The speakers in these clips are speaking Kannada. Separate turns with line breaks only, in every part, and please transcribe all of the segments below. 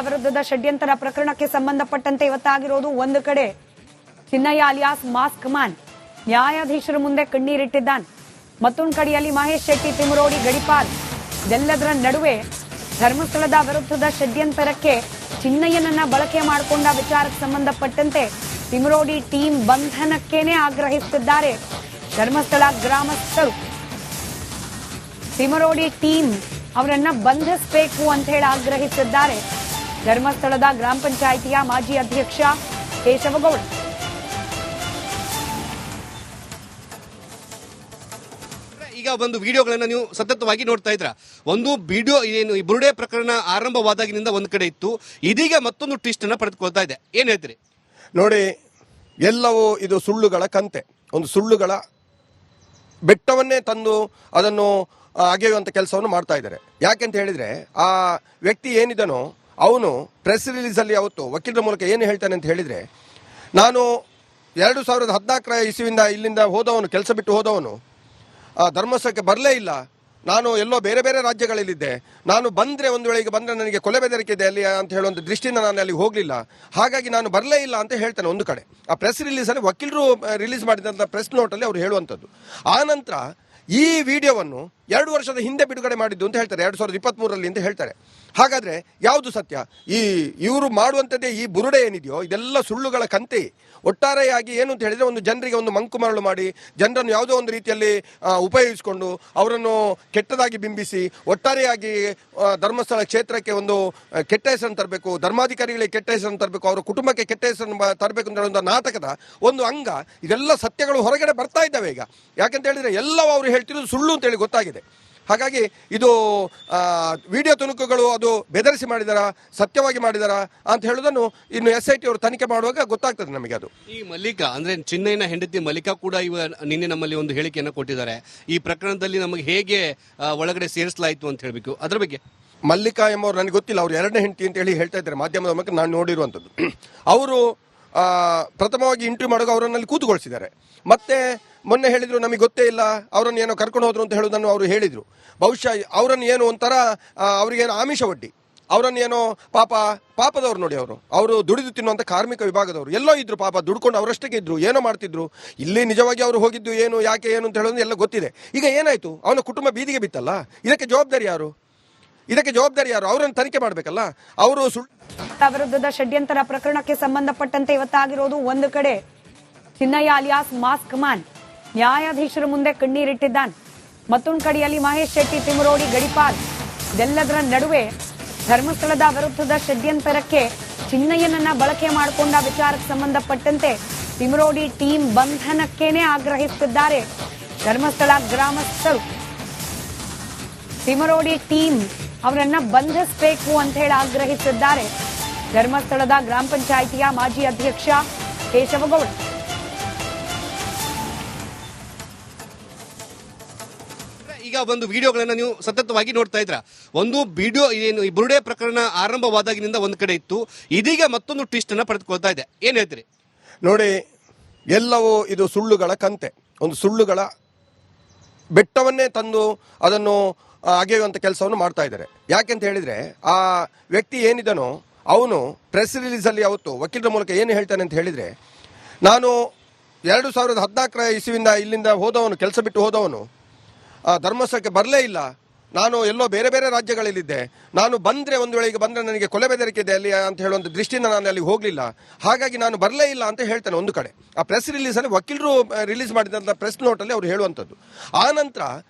ವಿರುದ್ಧದ ಷಡ್ಯಂತರ ಪ್ರಕರಣಕ್ಕೆ ಸಂಬಂಧಪಟ್ಟಂತೆ ಇವತ್ತಾಗಿರೋದು ಒಂದು ಕಡೆ ಚಿನ್ನಯ್ಯ ಅಲಿಯಾಸ್ ಮಾಸ್ಕ್ ಮ್ಯಾನ್ ನ್ಯಾಯಾಧೀಶರ ಮುಂದೆ ಕಣ್ಣೀರಿಟ್ಟಿದ್ದಾನೆ. ಮತ್ತೊಂದು ಕಡೆಯಲ್ಲಿ ಮಹೇಶ್ ಶೆಟ್ಟಿ, ತಿಮರೋಡಿ, ಗಡಿಪಾಲ್ ಇದೆಲ್ಲದರ ನಡುವೆ ಧರ್ಮಸ್ಥಳದ ವಿರುದ್ಧದ ಷಡ್ಯಂತರಕ್ಕೆ ಚಿನ್ನಯ್ಯನನ್ನ ಬಳಕೆ ಮಾಡಿಕೊಂಡ ವಿಚಾರಕ್ಕೆ ಸಂಬಂಧಪಟ್ಟಂತೆ ತಿಮರೋಡಿ ಟೀಮ್ ಬಂಧನಕ್ಕೇನೆ ಆಗ್ರಹಿಸುತ್ತಿದ್ದಾರೆ ಧರ್ಮಸ್ಥಳ ಗ್ರಾಮಸ್ಥರು. ತಿಮರೋಡಿ ಟೀಮ್ ಅವರನ್ನ ಬಂಧಿಸಬೇಕು ಅಂತ ಹೇಳಿ ಆಗ್ರಹಿಸಿದ್ದಾರೆ ಧರ್ಮಸ್ಥಳದ ಗ್ರಾಮ ಪಂಚಾಯಿತಿಯ ಮಾಜಿ ಅಧ್ಯಕ್ಷ ಕೇಶವಗೌಡ.
ಈಗ ಒಂದು ವಿಡಿಯೋಗಳನ್ನ ನೀವು ಸತತವಾಗಿ ನೋಡ್ತಾ ಇದ್ರ. ಒಂದು ವಿಡಿಯೋ ಏನು ಈ ಬುರುಡೆ ಪ್ರಕರಣ ಆರಂಭವಾದಾಗಿನಿಂದ ಒಂದ್ ಕಡೆ ಇತ್ತು, ಇದೀಗ ಮತ್ತೊಂದು ಟ್ವಿಸ್ಟ್ ಅನ್ನ ಪಡೆದುಕೊಳ್ತಾ ಇದೆ. ಏನ್ ಹೇಳ್ತೀರಿ?
ನೋಡಿ, ಎಲ್ಲವೂ ಇದು ಸುಳ್ಳುಗಳ ಕಂತೆ, ಒಂದು ಸುಳ್ಳುಗಳ ಬೆಟ್ಟವನ್ನೇ ತಂದು ಅದನ್ನು ಅಗೆಯುವಂತ ಕೆಲಸವನ್ನು ಮಾಡ್ತಾ ಇದ್ದಾರೆ. ಯಾಕೆಂತ ಹೇಳಿದ್ರೆ, ಆ ವ್ಯಕ್ತಿ ಏನಿದನೋ ಅವನು ಪ್ರೆಸ್ ರಿಲೀಸ್ ಅಲ್ಲಿ ಅವತ್ತು ವಕೀಲರ ಮೂಲಕ ಏನು ಹೇಳ್ತಾನೆ ಅಂತ ಹೇಳಿದ್ರೆ, ನಾನು 2014 ಇಸ್ವಿಯಿಂದ ಇಲ್ಲಿಂದ ಹೋದವನು, ಕೆಲಸ ಬಿಟ್ಟು ಹೋದವನು, ಧರ್ಮಸ್ಥಳಕ್ಕೆ ಬರಲೇ ಇಲ್ಲ. ನಾನು ಎಲ್ಲೋ ಬೇರೆ ಬೇರೆ ರಾಜ್ಯಗಳಲ್ಲಿದ್ದೆ. ನಾನು ಬಂದರೆ ಒಂದು ವೇಳೆಗೆ ಬಂದರೆ ನನಗೆ ಕೊಲೆ ಬೆದರಿಕೆ ಇದೆ ಅಲ್ಲಿ ಅಂತ ಹೇಳುವಂಥ ದೃಷ್ಟಿಯಿಂದ ನಾನು ಅಲ್ಲಿಗೆ ಹೋಗಲಿಲ್ಲ. ಹಾಗಾಗಿ ನಾನು ಬರಲೇ ಇಲ್ಲ ಅಂತ ಹೇಳ್ತಾನೆ ಒಂದು ಕಡೆ. ಆ ಪ್ರೆಸ್ ರಿಲೀಸಲ್ಲಿ ವಕೀಲರು ರಿಲೀಸ್ ಮಾಡಿದಂಥ ಪ್ರೆಸ್ ನೋಟಲ್ಲಿ ಅವರು ಹೇಳುವಂಥದ್ದು. ಆ ನಂತರ ಈ ವಿಡಿಯೋವನ್ನು 2 ವರ್ಷದ ಹಿಂದೆ ಬಿಡುಗಡೆ ಮಾಡಿದ್ದು ಅಂತ ಹೇಳ್ತಾರೆ, 2023ರಲ್ಲಿ ಅಂತ ಹೇಳ್ತಾರೆ. ಹಾಗಾದ್ರೆ ಯಾವುದು ಸತ್ಯ? ಇವರು ಮಾಡುವಂಥದ್ದೇ ಈ ಬುರುಡೆ ಏನಿದೆಯೋ ಇದೆಲ್ಲ ಸುಳ್ಳುಗಳ ಕಂತೆ. ಒಟ್ಟಾರೆಯಾಗಿ ಏನು ಅಂತ ಹೇಳಿದ್ರೆ, ಒಂದು ಜನರಿಗೆ ಒಂದು ಮಂಕು ಮರಳು ಮಾಡಿ ಜನರನ್ನು ಯಾವುದೋ ಒಂದು ರೀತಿಯಲ್ಲಿ ಉಪಯೋಗಿಸಿಕೊಂಡು ಅವರನ್ನು ಕೆಟ್ಟದಾಗಿ ಬಿಂಬಿಸಿ ಒಟ್ಟಾರೆಯಾಗಿ ಧರ್ಮಸ್ಥಳ ಕ್ಷೇತ್ರಕ್ಕೆ ಒಂದು ಕೆಟ್ಟ ಹೆಸರನ್ನು ತರಬೇಕು, ಧರ್ಮಾಧಿಕಾರಿಗಳಿಗೆ ಕೆಟ್ಟ ಹೆಸರನ್ನು ತರಬೇಕು, ಅವರ ಕುಟುಂಬಕ್ಕೆ ಕೆಟ್ಟ ಹೆಸರನ್ನು ತರಬೇಕು ಅಂತ ಹೇಳುವಂಥ ನಾಟಕದ ಒಂದು ಅಂಗ. ಇದೆಲ್ಲ ಸತ್ಯಗಳು ಹೊರಗಡೆ ಬರ್ತಾ ಇದ್ದಾವೆ ಈಗ. ಯಾಕೆಂತ ಹೇಳಿದ್ರೆ ಎಲ್ಲವೂ ಅವರು ಹೇಳ್ತಿರೋದು ಸುಳ್ಳು ಅಂತೇಳಿ ಗೊತ್ತಾಗಿದೆ. ಹಾಗಾಗಿ ಇದು ವಿಡಿಯೋ ತುಣುಕುಗಳು ಅದು ಬೆದರಿಸಿ ಮಾಡಿದಾರ, ಸತ್ಯವಾಗಿ ಮಾಡಿದಾರ ಅಂತ ಹೇಳುವುದನ್ನು ಇನ್ನು SIT ಅವರು ತನಿಖೆ ಮಾಡುವಾಗ ಗೊತ್ತಾಗ್ತದೆ ನಮಗೆ. ಅದು
ಈ ಮಲ್ಲಿಕಾ ಅಂದ್ರೆ ಚಿನ್ನಯ್ಯನ ಹೆಂಡತಿ ಮಲ್ಲಿಕಾ ಕೂಡ ನಿನ್ನೆ ನಮ್ಮಲ್ಲಿ ಒಂದು ಹೇಳಿಕೆಯನ್ನು ಕೊಟ್ಟಿದ್ದಾರೆ. ಈ ಪ್ರಕರಣದಲ್ಲಿ ನಮಗೆ ಹೇಗೆ ಒಳಗಡೆ ಸೇರಿಸಲಾಯಿತು ಅಂತ ಹೇಳಬೇಕು, ಅದ್ರ ಬಗ್ಗೆ.
ಮಲ್ಲಿಕಾ ಎಂಬವ್ರು ನನಗೆ ಗೊತ್ತಿಲ್ಲ, ಅವ್ರು 2ನೇ ಹೆಂಡತಿ ಅಂತ ಹೇಳಿ ಹೇಳ್ತಾ ಇದ್ದಾರೆ ಮಾಧ್ಯಮದ ಮೂಲಕ ನಾನು ನೋಡಿರುವಂಥದ್ದು. ಅವರು ಪ್ರಥಮವಾಗಿ ಇಂಟರ್ವ್ಯೂ ಮಾಡುವಾಗ ಅವರನ್ನಲ್ಲಿ ಕೂತುಗೊಳಿಸಿದ್ದಾರೆ. ಮತ್ತೆ ಮೊನ್ನೆ ಹೇಳಿದ್ರು ನಮಗೆ ಗೊತ್ತೇ ಇಲ್ಲ, ಅವರನ್ನು ಏನೋ ಕರ್ಕೊಂಡು ಹೋದ್ರು ಅಂತ ಹೇಳುವುದನ್ನು ಅವರು ಹೇಳಿದರು. ಬಹುಶಃ ಅವರನ್ನು ಏನೋ ಒಂಥರ ಅವರಿಗೇನೋ ಆಮಿಷ ಒಡ್ಡಿ ಅವರನ್ನೇನೋ ಪಾಪದವ್ರು ನೋಡಿ, ಅವರು ದುಡಿದು ತಿನ್ನುವಂಥ ಕಾರ್ಮಿಕ ವಿಭಾಗದವರು ಎಲ್ಲೋ ಇದ್ರು, ಪಾಪ ದುಡ್ಕೊಂಡು ಅವರಷ್ಟಕ್ಕೆ ಇದ್ರು, ಏನೋ ಮಾಡ್ತಿದ್ರು. ಇಲ್ಲಿ ನಿಜವಾಗಿ ಅವರು ಹೋಗಿದ್ದು ಏನು, ಯಾಕೆ, ಏನು ಅಂತ ಹೇಳೋದು ಎಲ್ಲ ಗೊತ್ತಿದೆ. ಈಗ ಏನಾಯ್ತು, ಅವನ ಕುಟುಂಬ ಬೀದಿಗೆ ಬಿತ್ತಲ್ಲ, ಇದಕ್ಕೆ ಜವಾಬ್ದಾರಿ ಯಾರು? ಅವರನ್ನು ತನಿಖೆ ಮಾಡಬೇಕಲ್ಲ. ಅವರು
ವಿರುದ್ಧದ ಷಡ್ಯಂತರ ಪ್ರಕರಣಕ್ಕೆ ಸಂಬಂಧಪಟ್ಟಂತೆ ಇವತ್ತಾಗಿರೋದು ಒಂದು ಕಡೆ ಚಿನ್ನಯ್ಯ ಅಲಿಯಾಸ್ ಮಾಸ್ಕ್ ಮ್ಯಾನ್ ನ್ಯಾಯಾಧೀಶರ ಮುಂದೆ ಕಣ್ಣೀರಿಟ್ಟಿದ್ದಾನೆ. ಮತ್ತೊಂದು ಕಡೆಯಲ್ಲಿ ಮಹೇಶ್ ಶೆಟ್ಟಿ, ತಿಮರೋಡಿ, ಗಡಿಪಾಲ್ ಇದೆಲ್ಲದರ ನಡುವೆ ಧರ್ಮಸ್ಥಳದ ವಿರುದ್ಧದ ಷಡ್ಯಂತರಕ್ಕೆ ಚಿನ್ನಯ್ಯನನ್ನ ಬಳಕೆ ಮಾಡಿಕೊಂಡ ವಿಚಾರಕ್ಕೆ ಸಂಬಂಧಪಟ್ಟಂತೆ ತಿಮರೋಡಿ ಟೀಮ್ ಬಂಧನಕ್ಕೇನೆ ಆಗ್ರಹಿಸುತ್ತಿದ್ದಾರೆ ಧರ್ಮಸ್ಥಳ ಗ್ರಾಮಸ್ಥರು. ತಿಮರೋಡಿ ಟೀಮ್ ಅವರನ್ನ ಬಂಧಿಸಬೇಕು ಅಂತ ಹೇಳಿ ಆಗ್ರಹಿಸಿದ್ದಾರೆ ಧರ್ಮಸ್ಥಳದ ಗ್ರಾಮ ಪಂಚಾಯಿತಿಯ ಮಾಜಿ ಅಧ್ಯಕ್ಷ ಕೇಶವಗೌಡ.
ಈಗ ಒಂದು ವಿಡಿಯೋಗಳನ್ನ ನೀವು ಸತತವಾಗಿ ನೋಡ್ತಾ ಇದ್ರ. ಒಂದು ವಿಡಿಯೋ ಏನು ಈ ಬುರುಡೆ ಪ್ರಕರಣ ಆರಂಭವಾದಾಗಿನಿಂದ ಒಂದ್ ಕಡೆ ಇತ್ತು, ಇದೀಗ ಮತ್ತೊಂದು ಟ್ವಿಸ್ಟ್ ಅನ್ನ ಪಡೆದುಕೊಳ್ತಾ ಇದೆ. ಏನ್ ಹೇಳ್ತೀರಿ?
ನೋಡಿ, ಎಲ್ಲವೂ ಇದು ಸುಳ್ಳುಗಳ ಕಂತೆ, ಒಂದು ಸುಳ್ಳುಗಳ ಬೆಟ್ಟವನ್ನೇ ತಂದು ಅದನ್ನು ಅಗೆಯುವಂಥ ಕೆಲಸವನ್ನು ಮಾಡ್ತಾ ಇದ್ದಾರೆ. ಯಾಕೆಂತ ಹೇಳಿದ್ರೆ, ಆ ವ್ಯಕ್ತಿ ಏನಿದನೋ ಅವನು ಪ್ರೆಸ್ ರಿಲೀಸಲ್ಲಿ ಅವತ್ತು ವಕೀಲರ ಮೂಲಕ ಏನು ಹೇಳ್ತಾನೆ ಅಂತ ಹೇಳಿದ್ರೆ, ನಾನು 2014 ಇಸ್ವಿಯಿಂದ ಇಲ್ಲಿಂದ ಹೋದವನು, ಕೆಲಸ ಬಿಟ್ಟು ಹೋದವನು, ಧರ್ಮಸ್ಥಳಕ್ಕೆ ಬರಲೇ ಇಲ್ಲ. ನಾನು ಎಲ್ಲೋ ಬೇರೆ ಬೇರೆ ರಾಜ್ಯಗಳಲ್ಲಿದ್ದೆ. ನಾನು ಬಂದರೆ ಒಂದು ವೇಳೆಗೆ ಬಂದರೆ ನನಗೆ ಕೊಲೆ ಬೆದರಿಕೆ ಇದೆ ಅಲ್ಲಿ ಅಂತ ಹೇಳುವಂಥ ದೃಷ್ಟಿಯಿಂದ ನಾನು ಅಲ್ಲಿಗೆ ಹೋಗಲಿಲ್ಲ. ಹಾಗಾಗಿ ನಾನು ಬರಲೇ ಇಲ್ಲ ಅಂತ ಹೇಳ್ತಾನೆ ಒಂದು ಕಡೆ. ಆ ಪ್ರೆಸ್ ರಿಲೀಸಲ್ಲಿ ವಕೀಲರು ರಿಲೀಸ್ ಮಾಡಿದಂಥ ಪ್ರೆಸ್ ನೋಟಲ್ಲಿ ಅವರು ಹೇಳುವಂಥದ್ದು. ಆ ನಂತರ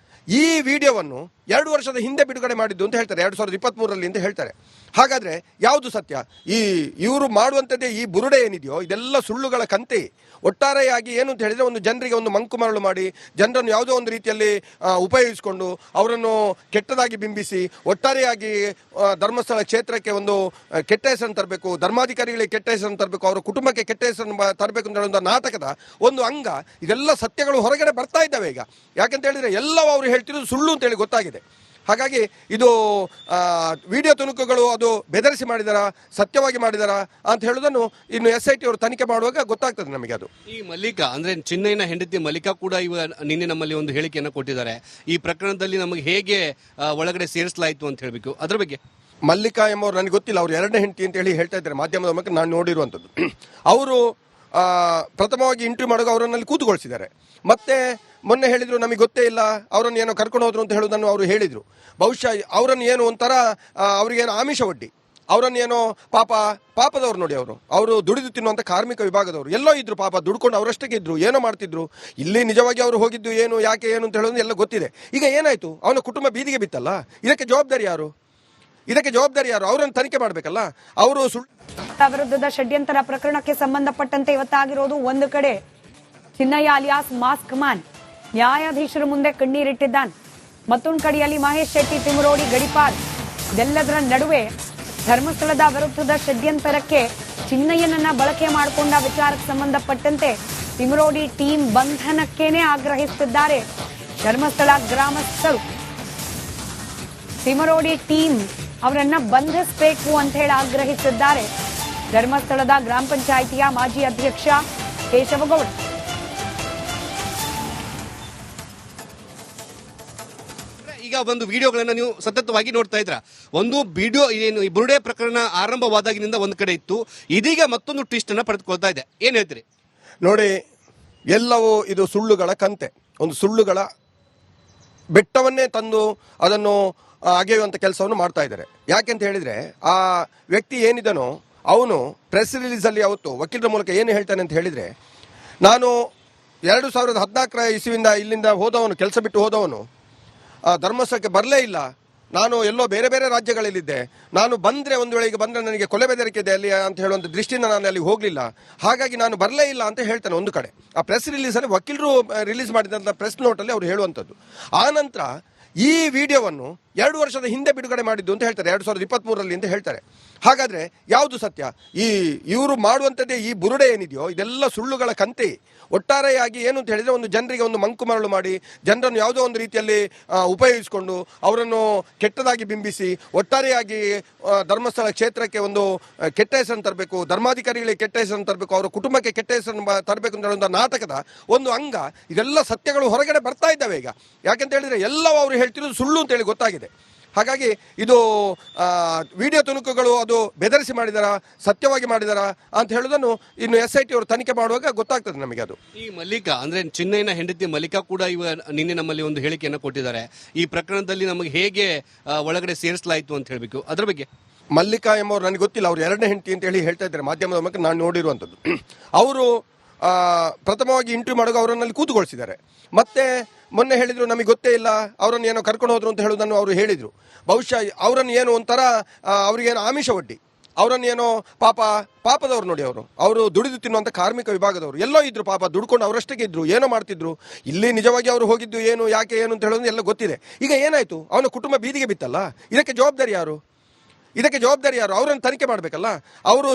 ಈ ವಿಡಿಯೋವನ್ನು 2 ವರ್ಷದ ಹಿಂದೆ ಬಿಡುಗಡೆ ಮಾಡಿದ್ದು ಅಂತ ಹೇಳ್ತಾರೆ, 2023ರಲ್ಲಿ ಅಂತ ಹೇಳ್ತಾರೆ. ಹಾಗಾದ್ರೆ ಯಾವುದು ಸತ್ಯ? ಇವರು ಮಾಡುವಂಥದ್ದೇ ಈ ಬುರುಡೆ ಏನಿದೆಯೋ ಇದೆಲ್ಲ ಸುಳ್ಳುಗಳ ಕಂತೆ. ಒಟ್ಟಾರೆಯಾಗಿ ಏನು ಅಂತ ಹೇಳಿದ್ರೆ, ಒಂದು ಜನರಿಗೆ ಒಂದು ಮಂಕು ಮರಳು ಮಾಡಿ ಜನರನ್ನು ಯಾವುದೋ ಒಂದು ರೀತಿಯಲ್ಲಿ ಉಪಯೋಗಿಸಿಕೊಂಡು ಅವರನ್ನು ಕೆಟ್ಟದಾಗಿ ಬಿಂಬಿಸಿ ಒಟ್ಟಾರೆಯಾಗಿ ಧರ್ಮಸ್ಥಳ ಕ್ಷೇತ್ರಕ್ಕೆ ಒಂದು ಕೆಟ್ಟ ಹೆಸರನ್ನು ತರಬೇಕು, ಧರ್ಮಾಧಿಕಾರಿಗಳಿಗೆ ಕೆಟ್ಟ ಹೆಸರನ್ನು ತರಬೇಕು, ಅವರ ಕುಟುಂಬಕ್ಕೆ ಕೆಟ್ಟ ಹೆಸರನ್ನು ತರಬೇಕು ಅಂತ ಹೇಳುವಂಥ ನಾಟಕದ ಒಂದು ಅಂಗ. ಇದೆಲ್ಲ ಸತ್ಯಗಳು ಹೊರಗಡೆ ಬರ್ತಾ ಇದ್ದಾವೆ ಈಗ. ಯಾಕೆಂತ ಹೇಳಿದ್ರೆ ಎಲ್ಲವೂ ಅವರು ಹೇಳ್ತಿರೋದು ಸುಳ್ಳು ಅಂತೇಳಿ ಗೊತ್ತಾಗಿದೆ. ಹಾಗಾಗಿ ಇದು ವಿಡಿಯೋ ತುಣುಕುಗಳು ಅದು ಬೆದರಿಸಿ ಮಾಡಿದಾರ, ಸತ್ಯವಾಗಿ ಮಾಡಿದಾರ ಅಂತ ಹೇಳುವುದನ್ನು ಇನ್ನು SIT ಅವರು ತನಿಖೆ ಮಾಡುವಾಗ ಗೊತ್ತಾಗ್ತದೆ ನಮಗೆ. ಅದು
ಈ ಮಲ್ಲಿಕಾ ಅಂದ್ರೆ ಚಿನ್ನಯ್ಯನ ಹೆಂಡತಿ ಮಲ್ಲಿಕಾ ಕೂಡ ನಿನ್ನೆ ನಮ್ಮಲ್ಲಿ ಒಂದು ಹೇಳಿಕೆಯನ್ನು ಕೊಟ್ಟಿದ್ದಾರೆ. ಈ ಪ್ರಕರಣದಲ್ಲಿ ನಮಗೆ ಹೇಗೆ ಒಳಗಡೆ ಸೇರಿಸಲಾಯಿತು ಅಂತ ಹೇಳಬೇಕು, ಅದ್ರ ಬಗ್ಗೆ.
ಮಲ್ಲಿಕಾ ಎಂಬವ್ರು ನನಗೆ ಗೊತ್ತಿಲ್ಲ, ಅವ್ರು ಎರಡನೇ ಹೆಂಡತಿ ಅಂತ ಹೇಳಿ ಹೇಳ್ತಾ ಇದ್ದಾರೆ ಮಾಧ್ಯಮದ ಮೂಲಕ ನಾನು ನೋಡಿರುವಂಥದ್ದು. ಅವರು ಪ್ರಥಮವಾಗಿ ಇಂಟರ್ವ್ಯೂ ಮಾಡುವಾಗ ಅವರನ್ನಲ್ಲಿ ಕೂತುಗೊಳಿಸಿದ್ದಾರೆ. ಮತ್ತೆ ಮೊನ್ನೆ ಹೇಳಿದ್ರು ನಮಗೆ ಗೊತ್ತೇ ಇಲ್ಲ, ಅವರನ್ನು ಏನೋ ಕರ್ಕೊಂಡು ಹೋದ್ರು ಅಂತ ಹೇಳೋದನ್ನು ಅವರು ಹೇಳಿದರು. ಬಹುಶಃ ಅವರನ್ನು ಏನು ಒಂಥರ ಅವರಿಗೇನೋ ಆಮಿಷ ಒಡ್ಡಿ ಅವರನ್ನೇನೋ ಪಾಪದವ್ರು ನೋಡಿ, ಅವರು ದುಡಿದು ತಿನ್ನುವಂಥ ಕಾರ್ಮಿಕ ವಿಭಾಗದವರು ಎಲ್ಲೋ ಇದ್ರು, ಪಾಪ ದುಡ್ಕೊಂಡು ಅವರಷ್ಟಕ್ಕೆ ಇದ್ರು, ಏನೋ ಮಾಡ್ತಿದ್ರು. ಇಲ್ಲಿ ನಿಜವಾಗಿ ಅವರು ಹೋಗಿದ್ದು ಏನು, ಯಾಕೆ ಏನು ಅಂತ ಹೇಳೋದು ಎಲ್ಲ ಗೊತ್ತಿದೆ. ಈಗ ಏನಾಯ್ತು, ಅವನ ಕುಟುಂಬ ಬೀದಿಗೆ ಬಿತ್ತಲ್ಲ, ಇದಕ್ಕೆ ಜವಾಬ್ದಾರಿ ಯಾರು? ಅವರನ್ನು ತನಿಖೆ ಮಾಡಬೇಕಲ್ಲ. ಅವರು
ವಿರುದ್ಧದ ಷಡ್ಯಂತರ ಪ್ರಕರಣಕ್ಕೆ ಸಂಬಂಧಪಟ್ಟಂತೆ ಇವತ್ತಾಗಿರೋದು. ಒಂದು ಕಡೆ ಚಿನ್ನಯ್ಯ ಅಲಿಯಾಸ್ ಮಾಸ್ಕ್ ಮ್ಯಾನ್ ನ್ಯಾಯಾಧೀಶರ ಮುಂದೆ ಕಣ್ಣೀರಿಟ್ಟಿದ್ದಾನೆ. ಮತ್ತೊಂದು ಕಡೆಯಲ್ಲಿ ಮಹೇಶ್ ಶೆಟ್ಟಿ, ತಿಮರೋಡಿ, ಗಡಿಪಾಲ್. ಇದೆಲ್ಲದರ ನಡುವೆ ಧರ್ಮಸ್ಥಳದ ವಿರುದ್ಧದ ಷಡ್ಯಂತರಕ್ಕೆ ಚಿನ್ನಯ್ಯನನ್ನ ಬಳಕೆ ಮಾಡಿಕೊಂಡ ವಿಚಾರಕ್ಕೆ ಸಂಬಂಧಪಟ್ಟಂತೆ ತಿಮರೋಡಿ ಟೀಮ್ ಬಂಧನಕ್ಕೇನೆ ಆಗ್ರಹಿಸುತ್ತಿದ್ದಾರೆ ಧರ್ಮಸ್ಥಳ ಗ್ರಾಮಸ್ಥರು. ತಿಮರೋಡಿ ಟೀಮ್ ಅವರನ್ನ ಬಂಧಿಸಬೇಕು ಅಂತ ಹೇಳಿ ಆಗ್ರಹಿಸಿದ್ದಾರೆ ಧರ್ಮಸ್ಥಳದ ಗ್ರಾಮ ಪಂಚಾಯಿತಿಯ ಮಾಜಿ ಅಧ್ಯಕ್ಷ ಕೇಶವಗೌಡ.
ಈಗ ಒಂದು ವಿಡಿಯೋಗಳನ್ನ ನೀವು ಸತತವಾಗಿ ನೋಡ್ತಾ ಇದ್ರ. ಒಂದು ವಿಡಿಯೋ ಏನು ಈ ಬುರುಡೆ ಪ್ರಕರಣ ಆರಂಭವಾದಾಗಿನಿಂದ ಒಂದು ಕಡೆ ಇತ್ತು, ಇದೀಗ ಮತ್ತೊಂದು ಟ್ವಿಸ್ಟ್ ಅನ್ನ ಪಡೆದುಕೊಳ್ತಾ ಇದೆ. ಏನ್ ಹೇಳ್ತೀರಿ?
ನೋಡಿ, ಎಲ್ಲವೂ ಇದು ಸುಳ್ಳುಗಳ ಕಂತೆ, ಒಂದು ಸುಳ್ಳುಗಳ ಬೆಟ್ಟವನ್ನೇ ತಂದು ಅದನ್ನು ಅಗೆಯುವಂಥ ಕೆಲಸವನ್ನು ಮಾಡ್ತಾ ಇದ್ದಾರೆ. ಯಾಕೆಂತ ಹೇಳಿದ್ರೆ, ಆ ವ್ಯಕ್ತಿ ಏನಿದನೋ ಅವನು ಪ್ರೆಸ್ ರಿಲೀಸಲ್ಲಿ ಅವತ್ತು ವಕೀಲರ ಮೂಲಕ ಏನು ಹೇಳ್ತಾನೆ ಅಂತ ಹೇಳಿದ್ರೆ, ನಾನು 2014 ಇಸ್ವಿಯಿಂದ ಇಲ್ಲಿಂದ ಹೋದವನು, ಕೆಲಸ ಬಿಟ್ಟು ಹೋದವನು, ಧರ್ಮಸ್ಥಳಕ್ಕೆ ಬರಲೇ ಇಲ್ಲ. ನಾನು ಎಲ್ಲೋ ಬೇರೆ ಬೇರೆ ರಾಜ್ಯಗಳಲ್ಲಿದ್ದೆ. ನಾನು ಬಂದರೆ, ಒಂದು ವೇಳೆ ಈಗ ಬಂದರೆ ನನಗೆ ಕೊಲೆ ಬೆದರಿಕೆ ಇದೆ ಅಲ್ಲಿ ಅಂತ ಹೇಳುವಂಥ ದೃಷ್ಟಿಯಿಂದ ನಾನು ಅಲ್ಲಿ ಹೋಗಲಿಲ್ಲ. ಹಾಗಾಗಿ ನಾನು ಬರಲೇ ಇಲ್ಲ ಅಂತ ಹೇಳ್ತಾನೆ ಒಂದು ಕಡೆ. ಆ ಪ್ರೆಸ್ ರಿಲೀಸಲ್ಲಿ ವಕೀಲರು ರಿಲೀಸ್ ಮಾಡಿದಂಥ ಪ್ರೆಸ್ ನೋಟಲ್ಲಿ ಅವರು ಹೇಳುವಂಥದ್ದು. ಆ ನಂತರ ಈ ವಿಡಿಯೋವನ್ನು 2 ವರ್ಷದ ಹಿಂದೆ ಬಿಡುಗಡೆ ಮಾಡಿದ್ದು ಅಂತ ಹೇಳ್ತಾರೆ, 2023ರಲ್ಲಿ ಅಂತ ಹೇಳ್ತಾರೆ. ಹಾಗಾದರೆ ಯಾವುದು ಸತ್ಯ? ಇವರು ಮಾಡುವಂಥದ್ದೇ ಈ ಬುರುಡೆ ಏನಿದೆಯೋ ಇದೆಲ್ಲ ಸುಳ್ಳುಗಳ ಕಂತೆ. ಒಟ್ಟಾರೆಯಾಗಿ ಏನು ಅಂತ ಹೇಳಿದರೆ, ಒಂದು ಜನರಿಗೆ ಒಂದು ಮಂಕು ಮರಳು ಮಾಡಿ, ಜನರನ್ನು ಯಾವುದೋ ಒಂದು ರೀತಿಯಲ್ಲಿ ಉಪಯೋಗಿಸಿಕೊಂಡು ಅವರನ್ನು ಕೆಟ್ಟದಾಗಿ ಬಿಂಬಿಸಿ, ಒಟ್ಟಾರೆಯಾಗಿ ಧರ್ಮಸ್ಥಳ ಕ್ಷೇತ್ರಕ್ಕೆ ಒಂದು ಕೆಟ್ಟ ಹೆಸರನ್ನು ತರಬೇಕು, ಧರ್ಮಾಧಿಕಾರಿಗಳಿಗೆ ಕೆಟ್ಟ ಹೆಸರನ್ನು ತರಬೇಕು, ಅವರ ಕುಟುಂಬಕ್ಕೆ ಕೆಟ್ಟ ಹೆಸರನ್ನು ತರಬೇಕು ಅಂತ ಹೇಳುವಂಥ ನಾಟಕದ ಒಂದು ಅಂಗ. ಇದೆಲ್ಲ ಸತ್ಯಗಳು ಹೊರಗಡೆ ಬರ್ತಾ ಇದ್ದಾವೆ ಈಗ. ಯಾಕೆಂತ ಹೇಳಿದರೆ ಎಲ್ಲವೂ ಅವರು ಹೇಳ್ತಿರೋದು ಸುಳ್ಳು ಅಂತೇಳಿ ಗೊತ್ತಾಗಿದೆ. ಹಾಗಾಗಿ ಇದು ವಿಡಿಯೋ ತುಣುಕುಗಳು ಅದು ಬೆದರಿಸಿ ಮಾಡಿದಾರ, ಸತ್ಯವಾಗಿ ಮಾಡಿದಾರ ಅಂತ ಹೇಳೋದನ್ನು ಇನ್ನು SIT ಅವರು ತನಿಖೆ ಮಾಡುವಾಗ ಗೊತ್ತಾಗ್ತದೆ ನಮಗೆ. ಅದು
ಈ ಮಲ್ಲಿಕಾ ಅಂದ್ರೆ ಚಿನ್ನಯ್ಯನ ಹೆಂಡತಿ ಮಲ್ಲಿಕಾ ಕೂಡ ನಿನ್ನೆ ನಮ್ಮಲ್ಲಿ ಒಂದು ಹೇಳಿಕೆಯನ್ನು ಕೊಟ್ಟಿದ್ದಾರೆ. ಈ ಪ್ರಕರಣದಲ್ಲಿ ನಮಗೆ ಹೇಗೆ ಒಳಗಡೆ ಸೇರಿಸಲಾಯಿತು ಅಂತ ಹೇಳಬೇಕು, ಅದ್ರ ಬಗ್ಗೆ.
ಮಲ್ಲಿಕಾ ಎಂಬವ್ರು ನನಗೆ ಗೊತ್ತಿಲ್ಲ, ಅವ್ರು ಎರಡನೇ ಹೆಂಡತಿ ಅಂತ ಹೇಳಿ ಹೇಳ್ತಾ ಇದ್ದಾರೆ ಮಾಧ್ಯಮದ ಮೂಲಕ ನಾನು ನೋಡಿರುವಂಥದ್ದು. ಅವರು ಪ್ರಥಮವಾಗಿ ಇಂಟರ್ವ್ಯೂ ಮಾಡುವಾಗ ಅವರನ್ನಲ್ಲಿ ಕೂತುಗೊಳಿಸಿದ್ದಾರೆ. ಮತ್ತೆ ಮೊನ್ನೆ ಹೇಳಿದ್ರು ನಮಗೆ ಗೊತ್ತೇ ಇಲ್ಲ, ಅವರನ್ನು ಏನೋ ಕರ್ಕೊಂಡು ಹೋದ್ರು ಅಂತ ಹೇಳೋದನ್ನು ಅವರು ಹೇಳಿದರು. ಬಹುಶಃ ಅವರನ್ನು ಏನು ಒಂಥರ ಅವರಿಗೇನೋ ಆಮಿಷ ಒಡ್ಡಿ ಅವರನ್ನೇನೋ ಪಾಪದವ್ರು ನೋಡಿ, ಅವರು ದುಡಿದು ತಿನ್ನುವಂಥ ಕಾರ್ಮಿಕ ವಿಭಾಗದವರು ಎಲ್ಲೋ ಇದ್ರು, ಪಾಪ ದುಡ್ಕೊಂಡು ಅವರಷ್ಟಕ್ಕೆ ಇದ್ರು, ಏನೋ ಮಾಡ್ತಿದ್ರು. ಇಲ್ಲಿ ನಿಜವಾಗಿ ಅವರು ಹೋಗಿದ್ದು ಏನು, ಯಾಕೆ ಏನು ಅಂತ ಹೇಳೋದು ಎಲ್ಲ ಗೊತ್ತಿದೆ. ಈಗ ಏನಾಯ್ತು, ಅವನ ಕುಟುಂಬ ಬೀದಿಗೆ ಬಿತ್ತಲ್ಲ, ಇದಕ್ಕೆ ಜವಾಬ್ದಾರಿ ಯಾರು? ಅವರನ್ನು ತನಿಖೆ ಮಾಡಬೇಕಲ್ಲ. ಅವರು